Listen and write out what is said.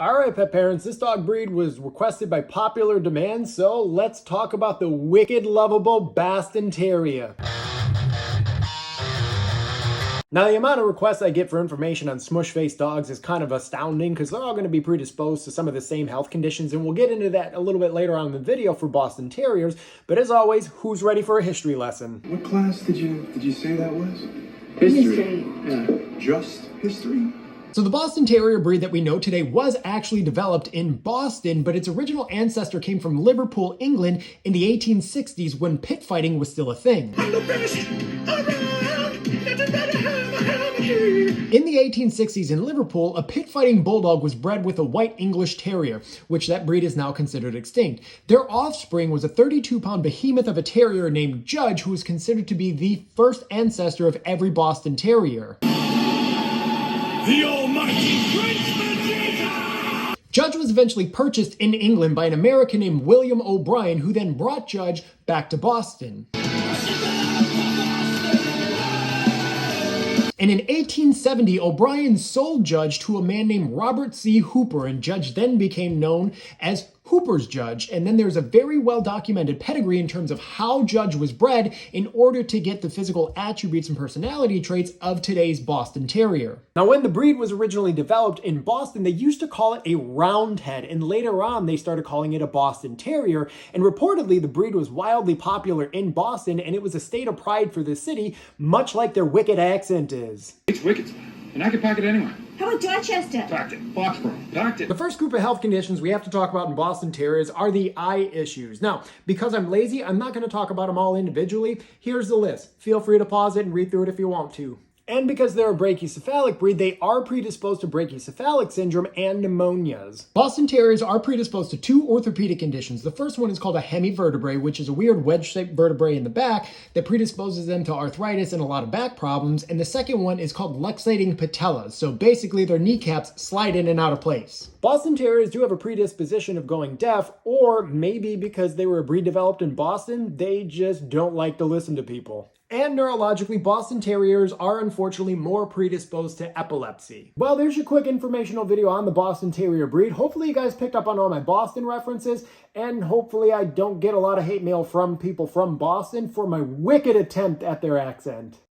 Alright, pet parents, this dog breed was requested by popular demand, so let's talk about the wicked lovable Boston Terrier. Now, the amount of requests I get for information on smush-faced dogs is kind of astounding because they're all going to be predisposed to some of the same health conditions, and we'll get into that a little bit later on in the video for Boston Terriers. But as always, who's ready for a history lesson? What class did you say that was? History. Yeah, just history? So the Boston Terrier breed that we know today was actually developed in Boston, but its original ancestor came from Liverpool, England in the 1860s when pit fighting was still a thing. In the 1860s in Liverpool, a pit fighting bulldog was bred with a white English terrier, which that breed is now considered extinct. Their offspring was a 32-pound behemoth of a terrier named Judge, who was considered to be the first ancestor of every Boston Terrier. The almighty Prince Vegeta! Judge was eventually purchased in England by an American named William O'Brien, who then brought Judge back to Boston. And in 1870, O'Brien sold Judge to a man named Robert C. Hooper, and Judge then became known as Hooper's Judge. And then there's a very well-documented pedigree in terms of how Judge was bred in order to get the physical attributes and personality traits of today's Boston Terrier. Now, when the breed was originally developed in Boston, they used to call it a Roundhead, and later on they started calling it a Boston Terrier, and reportedly the breed was wildly popular in Boston, and it was a state of pride for the city, much like their wicked accent is. It's wicked, and I can pack it anywhere. How about Dorchester? Packed it. Foxborough. Packed it. The first group of health conditions we have to talk about in Boston Terriers are the eye issues. Now, because I'm lazy, I'm not going to talk about them all individually. Here's the list. Feel free to pause it and read through it if you want to. And because they're a brachycephalic breed, they are predisposed to brachycephalic syndrome and pneumonias. Boston Terriers are predisposed to two orthopedic conditions. The first one is called a hemivertebrae, which is a weird wedge-shaped vertebrae in the back that predisposes them to arthritis and a lot of back problems. And the second one is called luxating patellas. So basically their kneecaps slide in and out of place. Boston Terriers do have a predisposition of going deaf, or maybe because they were a breed developed in Boston, they just don't like to listen to people. And neurologically, Boston Terriers are unfortunately more predisposed to epilepsy. Well, there's your quick informational video on the Boston Terrier breed. Hopefully you guys picked up on all my Boston references, and hopefully I don't get a lot of hate mail from people from Boston for my wicked attempt at their accent.